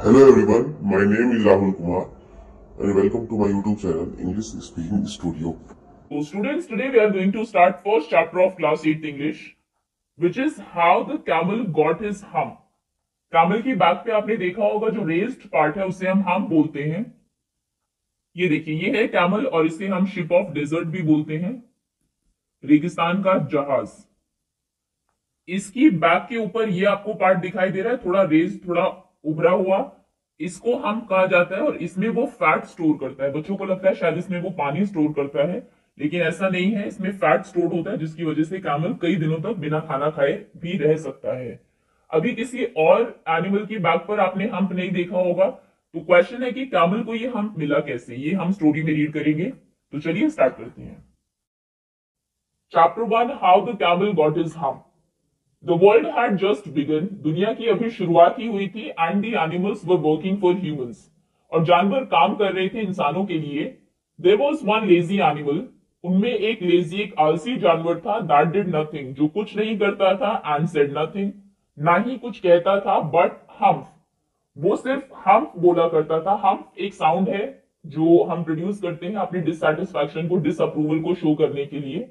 Hello everyone, my name is Rahul Kumar and welcome to my YouTube channel English Speaking Studio. So students, today we are going to start first chapter of class 8th English, which is how the camel got his hump. Camel की back पे आपने देखा होगा जो raised part है उसे हम hump बोलते हैं। ये देखिए, ये है कैमल और इसे हम शिप ऑफ डेजर्ट भी बोलते हैं, रेगिस्तान का जहाज। इसकी बैक के ऊपर ये आपको पार्ट दिखाई दे रहा है, थोड़ा रेस्ड, थोड़ा उभरा हुआ। इसको हम कहा जाता है और इसमें वो फैट स्टोर करता है। बच्चों को लगता है शायद इसमें वो पानी स्टोर करता है, लेकिन ऐसा नहीं है। इसमें फैट स्टोर होता है जिसकी वजह से कैमल कई दिनों तक बिना खाना खाए भी रह सकता है। अभी किसी और एनिमल की बैक पर आपने हम्प नहीं देखा होगा, तो क्वेश्चन है कि कैमल को ये हम्प मिला कैसे, ये हम स्टोरी में रीड करेंगे। तो चलिए स्टार्ट करते हैं। Chapter 1, how the camel got his hump. The world had just began, दुनिया की अभी शुरुआत ही हुई थी। And the animals were working for humans, और जानवर काम कर रहे थे इंसानों के लिए। There was one lazy animal, उनमें एक लेजी, एक आलसी जानवर था। दैट डिड नथिंग, जो कुछ नहीं करता था। एंड सेड नथिंग, ना ही कुछ कहता था। बट हम्प, वो सिर्फ हम्प बोला करता था। हम्प एक साउंड है जो हम प्रोड्यूस करते हैं अपनी डिससैटिस्फैक्शन को, डिसअप्रूवल को शो करने के लिए।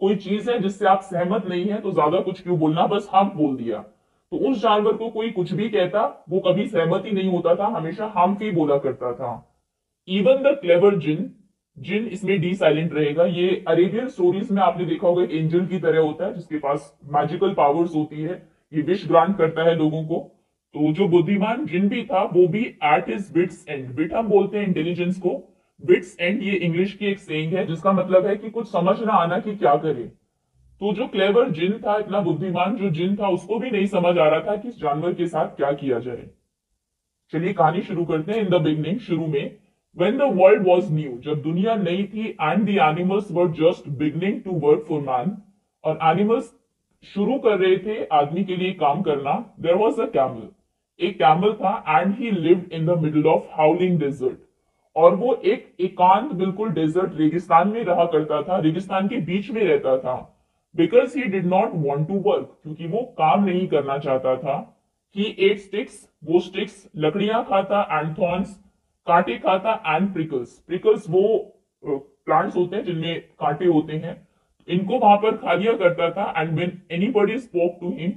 कोई चीज है जिससे आप सहमत नहीं है तो ज्यादा कुछ क्यों बोलना, बस हम्प बोल दिया। तो उस जानवर को कोई कुछ भी कहता, वो कभी सहमत ही नहीं होता था, हमेशा हम्प ही बोला करता था। इवन द क्लेवर जिन, जिन इसमें डी साइलेंट रहेगा। ये अरेबियन स्टोरीज में आपने देखा होगा एक एंजल की तरह होता है जिसके पास मैजिकल पावर्स होती है, ये विश ग्रांट करता है लोगों को। तो जो बुद्धिमान जिन भी था वो भी एट हिज विट्स एंड, विट हम बोलते हैं इंटेलिजेंस को, विट्स एंड ये इंग्लिश की एक सेइंग है जिसका मतलब है कि कुछ समझ ना आना कि क्या करे। तो जो क्लेवर जिन था, इतना बुद्धिमान जो जिन था, उसको भी नहीं समझ आ रहा था कि इस जानवर के साथ क्या किया जाए। चलिए कहानी शुरू करते हैं। इन द बिगनिंग, शुरू में, when the world was new, जब दुनिया नई थी। And the animals were just beginning to work for man, और एनिमल्स शुरू कर रहे थे आदमी के लिए काम करना। देयर वाज अ कैमल, एक कैमल था। And he lived in the middle of howling desert, और वो एक एकांत बिल्कुल डेजर्ट, रेगिस्तान में रहा करता था, रेगिस्तान के बीच में रहता था। Because he did not want to work, क्योंकि वो काम नहीं करना चाहता था। ही एट स्टिक्स, वो स्टिक्स लकड़ियां खाता। एंड थॉर्न्स, कांटे खाता। एंड प्रिकल्स, प्रिकल्स वो प्लांट्स होते हैं जिनमें कांटे होते हैं, इनको वहां पर खा लिया करता था। And when anybody spoke to him,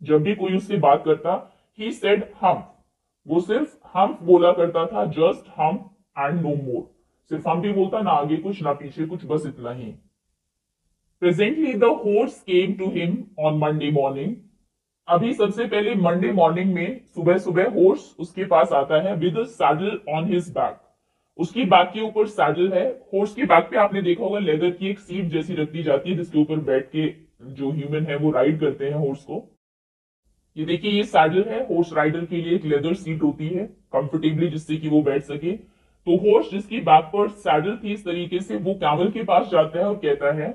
जब भी कोई उससे बात करता, ही सेड हम्प, वो सिर्फ हम्प बोला करता था। जस्ट हम्प एंड नो मोर, सिर्फ हम्प ही बोलता, ना आगे कुछ ना पीछे कुछ, बस इतना ही। Presently the horse came to him on Monday morning, अभी सबसे पहले मंडे मॉर्निंग में सुबह सुबह हॉर्स उसके पास आता है। With saddle on his back, उसकी बैक के ऊपर सैडल है। हॉर्स की बैक पे आपने देखा होगा लेदर की एक सीट जैसी रख दी जाती है जिसके ऊपर बैठ के जो ह्यूमन है वो राइड करते हैं हॉर्स को। ये देखिए, ये सैडल है। हॉर्स राइडर के लिए एक लेदर सीट होती है कंफर्टेबली, जिससे कि वो बैठ सके। तो हॉर्स जिसकी बैक पर सैडल थी इस तरीके से, वो कैमल के पास जाता है और कहता है,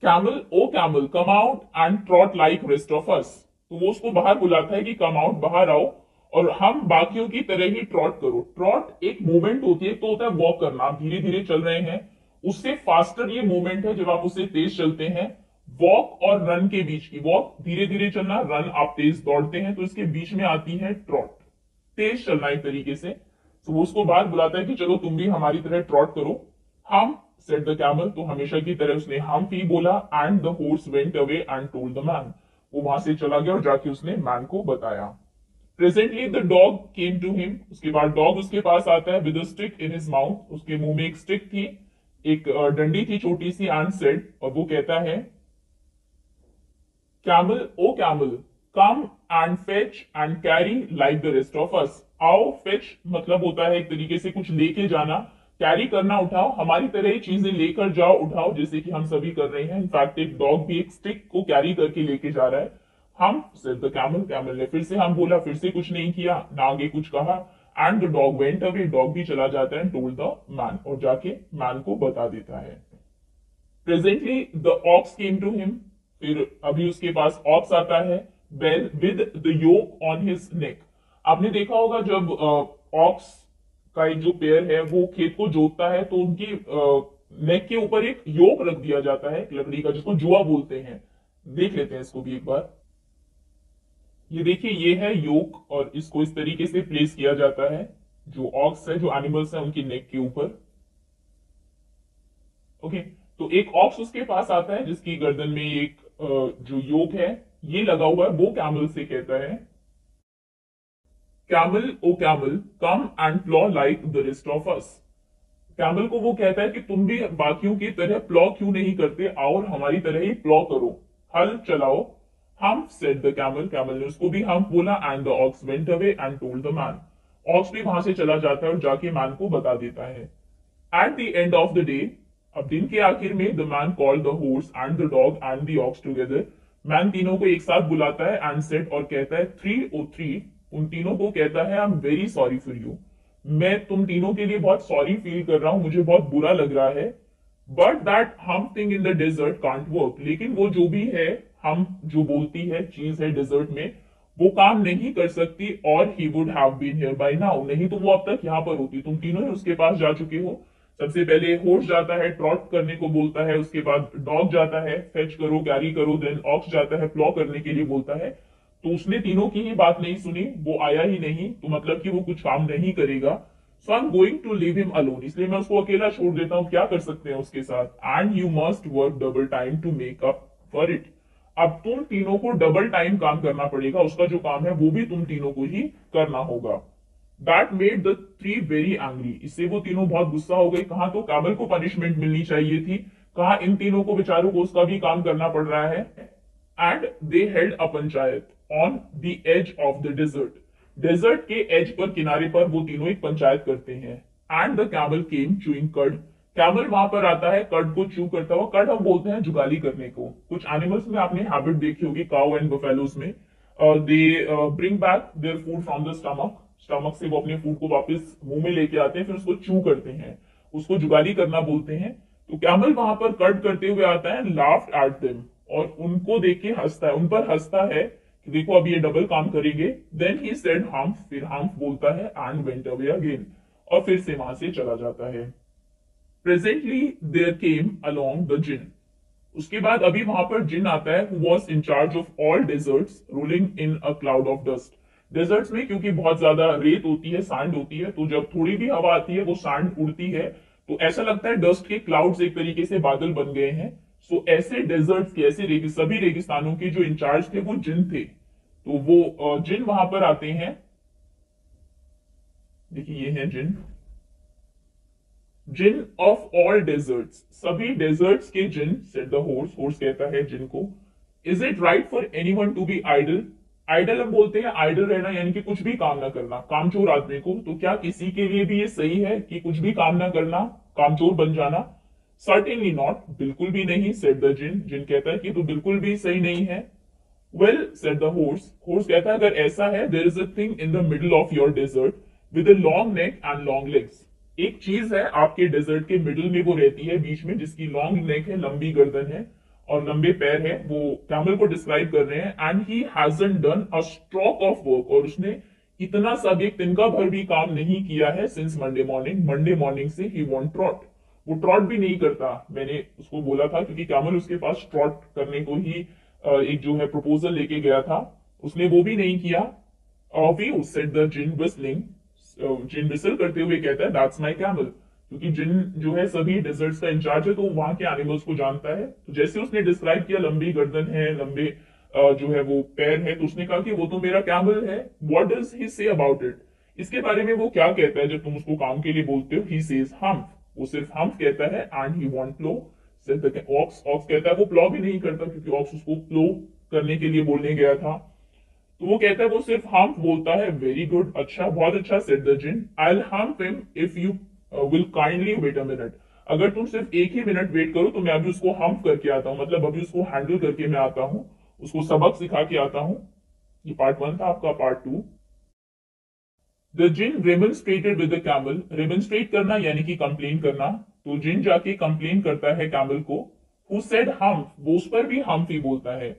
camel, O camel, come out and trot like rest of us. तो वो उसको बाहर बुलाता है कि कम आउट, बाहर आओ, और हम बाकियों की तरह ही ट्रॉट करो। ट्रॉट एक मूवमेंट होती है, तो होता है वॉक करना, आप धीरे धीरे चल रहे हैं, उससे फास्टर ये मूवमेंट है जब आप उससे तेज चलते हैं। वॉक और रन के बीच की, वॉक धीरे धीरे चलना, रन आप तेज दौड़ते हैं, तो इसके बीच में आती है ट्रॉट, तेज चलना एक तरीके से। तो वो उसको बाहर बुलाता है कि चलो तुम भी हमारी तरह ट्रॉट करो। हम सेड द कैमल, तो हमेशा की तरह उसने हम ही बोला। And the horse went away and told the man, वो वहां से चला गया और जाके उसने मैन को बताया। Presently the dog came to him, उसके बाद डॉग उसके पास आता है। With a stick in his mouth, उसके मुंह में एक स्टिक थी, एक डंडी थी छोटी सी। एंड सेड, और वो कहता है, camel, O camel, come and fetch and carry like the rest of us. आओ, फेच मतलब होता है एक तरीके से कुछ लेके जाना, कैरी करना, उठाओ, हमारी तरह ही चीजें लेकर जाओ, उठाओ, जैसे कि हम सभी कर रहे हैं। इनफैक्ट एक डॉग भी एक स्टिक को कैरी करके लेके जा रहा है। हम सेड द कैमल, कैमल ने फिर से हम बोला, फिर से कुछ नहीं किया, ना आगे कुछ कहा। And the dog went away, dog भी चला जाता है। टोल्ड द मैन, और जाके मैन को बता देता है। Presently the ox came to him, फिर अभी उसके पास ऑक्स आता है। Well with the yoke on his neck, आपने देखा होगा जब ऑक्स का एक जो पेयर है वो खेत को जोतता है तो उनकी नेक के ऊपर एक योक रख दिया जाता है, एक लकड़ी का, जिसको जुआ बोलते हैं। देख लेते हैं इसको भी एक बार। ये देखिए, ये है योक और इसको इस तरीके से प्लेस किया जाता है, जो ऑक्स है, जो एनिमल्स है उनकी नेक के ऊपर। ओके, तो एक ऑक्स उसके पास आता है जिसकी गर्दन में एक जो योक है ये लगा हुआ है, वो कैमल से कहता है, camel O camel come and plough like the rest of us. Camel को वो कहता है कि तुम भी बाकियों की तरह प्लॉ क्यों नहीं करते, और हमारी तरह ही प्लॉ करो, हल चलाओ। हम सेड द कैमल, कैमल ने उसको भी हम बोला, and the ox went away and told the man. Ox भी वहां से चला जाता है और जाके मैन को बता देता है। At the end of the day, अब दिन के आखिर में, the man called the horse and the dog and the aux together. Man तीनों को एक साथ बुलाता है एंड सेड, और कहता है, 303, उन तीनों को कहता है, I am very sorry for you, मैं तुम तीनों के लिए बहुत सॉरी फील कर रहा हूं, मुझे बहुत बुरा लग रहा है। But that humph thing in the desert can't work, लेकिन वो जो भी है, हम जो बोलती है चीज है डेजर्ट में, वो काम नहीं कर सकती, और he would have been here bye now, नहीं तो वो अब तक यहाँ पर होती। तुम तीनों ही उसके पास जा चुके हो। सबसे पहले हॉर्स जाता है, ट्रॉट करने को बोलता है, उसके बाद डॉग जाता है, फेच करो, कैरी करो, देन ऑक्स जाता है, प्लॉ करने के लिए बोलता है। तो उसने तीनों की ही बात नहीं सुनी, वो आया ही नहीं, तो मतलब कि वो कुछ काम नहीं करेगा। So I am going to leave him alone, इसलिए मैं उसको अकेला छोड़ देता हूँ, क्या कर सकते हैं उसके साथ। And you must work double time to make up for it, अब तुम तीनों को डबल टाइम काम करना पड़ेगा, उसका जो काम है वो भी तुम तीनों को ही करना होगा। That made the three very angry, इससे वो तीनों बहुत गुस्सा हो गई। कहा तो कैमल को पनिशमेंट मिलनी चाहिए थी, कहा इन तीनों को बेचारों को उसका भी काम करना पड़ रहा है। And they held a panchayat on the edge of the desert, desert के एज पर, किनारे पर वो तीनों एक पंचायत करते हैं। And the camel came chewing curd, camel वहां पर आता है कर्ड को चू करता हुआ। कर्ड हम बोलते हैं जुगाली करने को, कुछ एनिमल्स में आपने हैबिट देखी होगी, काउ एंड बफेलोज में, they bring back their food from the stomach, stomach से वो अपने फूड को वापस मुंह में लेके आते हैं, फिर उसको चू करते हैं, उसको जुगाली करना बोलते हैं। तो कैमल वहां पर कर्ड करते हुए आता है, लाफ्ड एट देम, और उनको देख के हंसता है, उन पर हंसता है कि देखो अब ये डबल काम करेंगे। देन ही सेड हम्फ, फिर हम्फ बोलता है, एंड वेंट अवे अगेन, और फिर से वहां से चला जाता है। Presently there came along the djinn, उसके बाद अभी वहां पर जिन आता है, who was in charge of all deserts, ruling in a cloud of dust. Deserts में क्योंकि बहुत ज्यादा रेत होती है, सैंड होती है, तो जब थोड़ी भी हवा आती है वो सैंड उड़ती है, तो ऐसा लगता है डस्ट के क्लाउड्स एक तरीके से बादल बन गए हैं। सो ऐसे डेजर्ट्स के, ऐसे सभी रेगिस्तानों के जो इंचार्ज थे वो जिन थे, तो वो जिन वहां पर आते हैं। देखिए ये है Djinn, Djinn of all deserts, सभी डेजर्ट्स के Djinn, said the horse, horse कहता है जिन को, is it right for anyone to be idle, idle हम बोलते हैं आइडल रहना, यानी कि कुछ भी काम ना करना, कामचोर आदमी को, तो क्या किसी के लिए भी ये सही है कि कुछ भी काम ना करना, कामचोर बन जाना? सर्टेनली नॉट, बिल्कुल भी नहीं, सेड द जिन, जिन कहता है कि तो बिल्कुल भी सही नहीं है। Well said the horse, horse कहता है अगर ऐसा है, there is a thing in the middle of your desert with a long neck and long legs, एक चीज है आपके डेजर्ट के मिडिल में, वो रहती है बीच में, जिसकी लॉन्ग नेक है, लंबी गर्दन है और लंबे पैर है, वो कैमल को डिस्क्राइब कर रहे हैं। And he hasn't done a stroke of work, और उसने इतना सा भी, एक तिनका भर भी काम नहीं किया है, since Monday morning, Monday morning से ही वॉन्ट ट्रॉट, वो ट्रॉट भी नहीं करता। मैंने उसको बोला था क्योंकि कैमल उसके पास ट्रॉट करने को ही एक जो है प्रपोजल लेके गया था, उसने वो भी नहीं किया। Whew said the Djinn whistling, Djinn whistle करते हुए कहता है, दैट्स माय कैमल, क्योंकि जिन जो है सभी डेजर्ट्स का इंचार्ज है, तो वहां के एनिमल्स को जानता है। तो जैसे उसने डिस्क्राइब किया, लंबी गर्दन है, लंबे जो है वो पैर है, तो उसने कहा कि वो तो मेरा कैमल है। What does he say about it, इसके बारे में वो क्या कहता है जब तुम उसको काम के लिए बोलते हो? ही सेज हम्फ, वो सिर्फ हम्फ कहता है। And he won't plough, ox, ox कहता है वो प्लॉ भी नहीं करता, क्योंकि ऑक्स उसको प्लो करने के लिए बोलने गया था, तो वो कहता है वो सिर्फ हम्फ बोलता है। वेरी गुड, अच्छा, बहुत अच्छा, said the Djinn, I will humph him if you will kindly wait a minute, अगर तुम सिर्फ एक ही मिनट वेट करो तो मैं अभी उसको हम्प करके आता हूँ, मतलब अभी उसको हैंडल करके मैं आता हूँ, उसको सबक सिखा के आता हूँ। ये पार्ट 1 था, आपका part 2। The djinn remonstrated with the camel, remonstrate करना यानी कि कंप्लेन करना, तो जिन जाके कंप्लेन करता है कैमल को, हु सेड हम्प, वो उस पर भी हम्प ही बोलता है।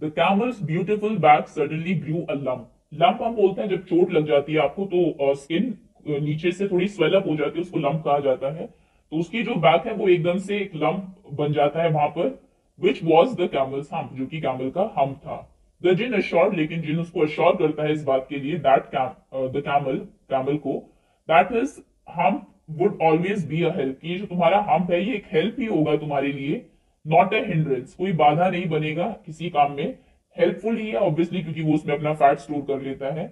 The camel's beautiful back suddenly grew a lump, lump हम बोलते हैं जब चोट लग जाती है आपको, तो स्किन नीचे से थोड़ी स्वेलअप हो जाती है, उसको लंप कहा जाता है। तो उसकी जो बैक है वो एकदम से एक लंप बन जाता है वहां पर, which was the camel's humph, जो कि कैमल का हम्प था। द जिन अश्योर्ड, लेकिन जिन उसको अश्योर करता है इस बात के लिए दैट द कैमल को that his hump would always be a help, कि जो तुम्हारा हम्प है ये एक हेल्प ही होगा तुम्हारे लिए, नॉट अ हिंड्रेंस, कोई बाधा नहीं बनेगा किसी काम में, हेल्पफुल ही है ऑब्वियसली क्योंकि वो उसमें अपना फैट स्टोर कर लेता है।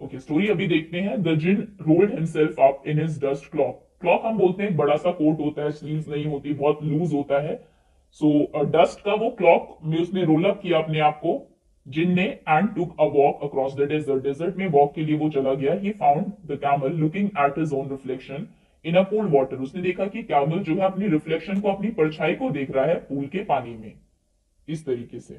ओके, स्टोरी अभी देखते हैं। The Djinn rolled himself up in his dust cloak. Cloak हम बोलते हैं एक बड़ा सा कोट होता है, स्लीव्स नहीं होती, बहुत लूज होता है। सो डस्ट का वो क्लॉक में उसने रोल अप किया अपने आप को जिन ने, and took a walk across the desert. Desert में वॉक के लिए वो चला गया। He found the camel looking at his own reflection in a pool water. उसने देखा कि कैमल जो है अपनी रिफ्लेक्शन को, अपनी परछाई को देख रहा है पूल के पानी में, इस तरीके से।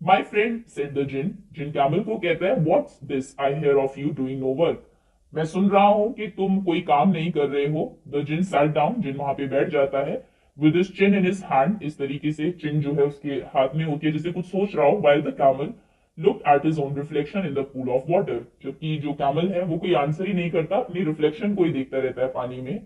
My friend said the djinn, जिन कैमल को कहता है what's this I hear of you doing no work. मैं सुन रहा हूं कि तुम कोई काम नहीं कर रहे हो। द जिन सैट डाउन, जिन वहां पे बैठ जाता है with his chin in his hand, इस तरीके से चिन जो है उसके हाथ में होती है जैसे कुछ सोच रहा हो। While the camel look at his own reflection in the pool of water, जबकि जो कैमल है वो कोई आंसर ही नहीं करता, अपनी रिफ्लेक्शन को ही देखता रहता है पानी में।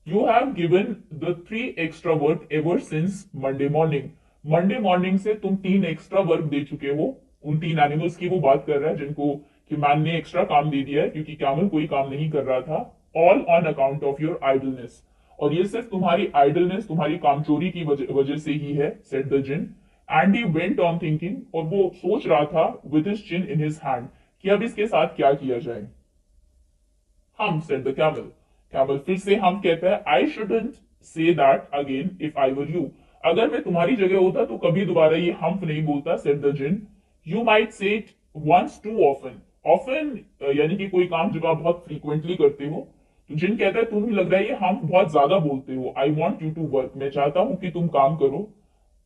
You have given the 3 extra work ever since Monday morning. Monday morning से तुम 3 एक्स्ट्रा वर्क दे चुके हो। उन 3 एनिमल्स की वो बात कर रहा है जिनको कि मैन ने एक्स्ट्रा काम दे दिया है क्योंकि कैमल कोई काम नहीं कर रहा था। All on account of your idleness, और ये सिर्फ तुम्हारी आइडलनेस, तुम्हारी कामचोरी की वजह से ही है, said the djinn. And he went on thinking, और वो सोच रहा था with his chin in his hand कि अब इसके साथ क्या किया जाए। हम, सेड द कैमल। कैमल फिर से हम कहता है I shouldn't say that again if I were you. अगर मैं तुम्हारी जगह होता तो कभी दोबारा ये हम्प नहीं बोलता, said the djinn. You might say it once too often. Often यानी कि कोई काम जब आप बहुत फ्रीक्वेंटली करते हो, तो जिन कहता है तुम्हें लग रहा है ये हम्प बहुत ज्यादा बोलते हो। I want you to work, मैं चाहता हूं कि तुम काम करो।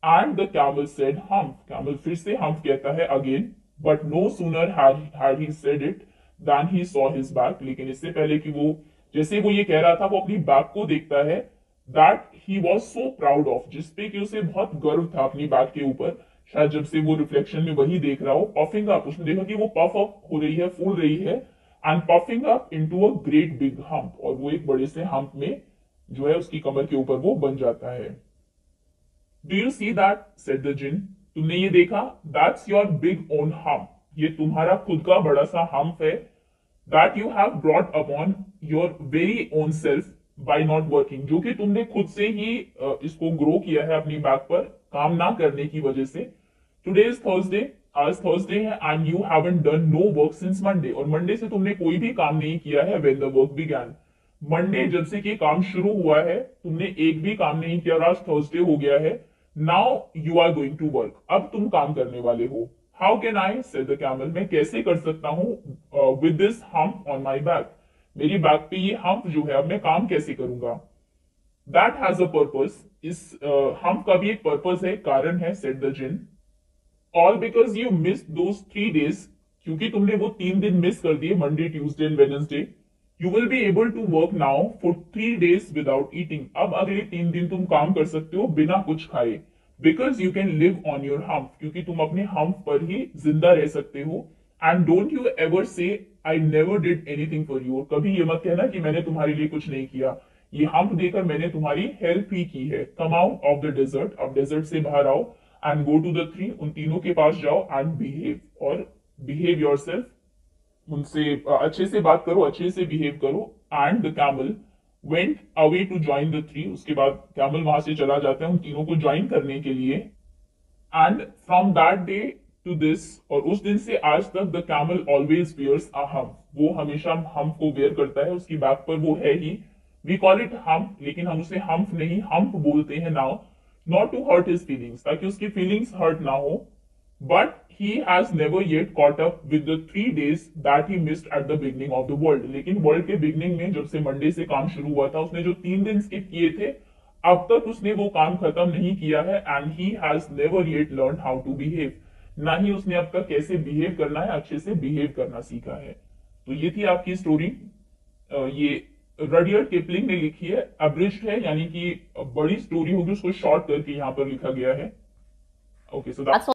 And the camel said hump. Camel फिर से हम्प कहता है again, but no sooner had he said it then he saw his back. लेकिन इससे पहले कि वो, जैसे वो ये कह रहा था, वो अपनी बैक को देखता है that he was so proud of, जिसपे कि उसे बहुत गर्व था अपनी बैक के ऊपर। शायद जब से वो रिफ्लेक्शन में वही देख रहा हो। पफिंग अप, उसने देखा कि वो पफ अप हो रही है, फूल रही है। And puffing up into a great big hump, और वो एक बड़े से हम्प में जो है उसकी कमर के ऊपर वो बन जाता है। Do you see that, said the djinn. तुमने ये देखा, that's your big own hump, ये तुम्हारा खुद का बड़ा सा हम्प है। That you have brought upon your very own self by not working, जो कि तुमने खुद से ही इसको ग्रो किया है अपनी बैक पर, काम ना करने की वजह से। टुडे इज थर्सडे, आज थर्सडे है, and you haven't done no work since Monday, और मंडे से तुमने कोई भी काम नहीं किया है। When the work began, Monday जब से कि काम शुरू हुआ है तुमने एक भी काम नहीं किया, और आज थर्सडे हो गया है। Now you are going to work, अब तुम काम करने वाले हो। How can I, said the camel, मैं कैसे कर सकता हूं with this hump on my back, मेरी बैक पे ये हम्प जो है, अब मैं काम कैसे करूंगा। दैट हैज अ पर्पस, इस हम्प का भी एक पर्पस है, कारण है, said the djinn. All because you miss those 3 days, क्योंकि तुमने वो 3 दिन मिस कर दिए, Monday Tuesday and Wednesday. You will be able to work now for 3 days without eating, अब अगले 3 दिन तुम काम कर सकते हो बिना कुछ खाए। Because you can live on your hump, क्योंकि तुम अपने हम्प पर ही जिंदा रह सकते हो। एंड डोंट यू एवर से I never did anything for you, कभी ये मत कहना कि मैंने तुम्हारे लिए कुछ नहीं किया, ये हम्प देकर मैंने तुम्हारी हेल्प ही की है। Come out of the desert, अब डेजर्ट से बाहर आओ। एंड गो टू द 3, उन तीनों के पास जाओ। एंड बिहेव, और बिहेव योर सेल्फ, उनसे अच्छे से बात करो, अच्छे से बिहेव करो। And the camel went away to join the 3, उसके बाद कैमल वहां से चला जाता है उन तीनों को ज्वाइन करने के लिए। And from that day to this, और उस दिन से आज तक, the camel always wears a hump, वो हमेशा हम्प को वेयर करता है, उसकी बैक पर वो है ही। वी कॉल इट हम्प, लेकिन हम उसे हम्प नहीं हम्प बोलते हैं now, not to hurt his feelings, ताकि उसकी फीलिंग्स हर्ट ना हो। But he has never yet caught up with the 3 days that he missed at the beginning of the world, लेकिन वर्ल्ड के बिगनिंग में जब से मंडे से काम शुरू हुआ था, उसने जो 3 दिन स्किप किए थे, अब तक उसने वो काम खत्म नहीं किया है। And he has never yet learn how to behave, ना ही उसने अब तक कैसे बिहेव करना है, अच्छे से बिहेव करना सीखा है। तो ये थी आपकी स्टोरी, ये रडियर्ड किपलिंग ने लिखी है, अब्रिज्ड है, यानी कि बड़ी स्टोरी होगी, उसको शॉर्ट करके यहाँ पर लिखा गया है। Okay, so that's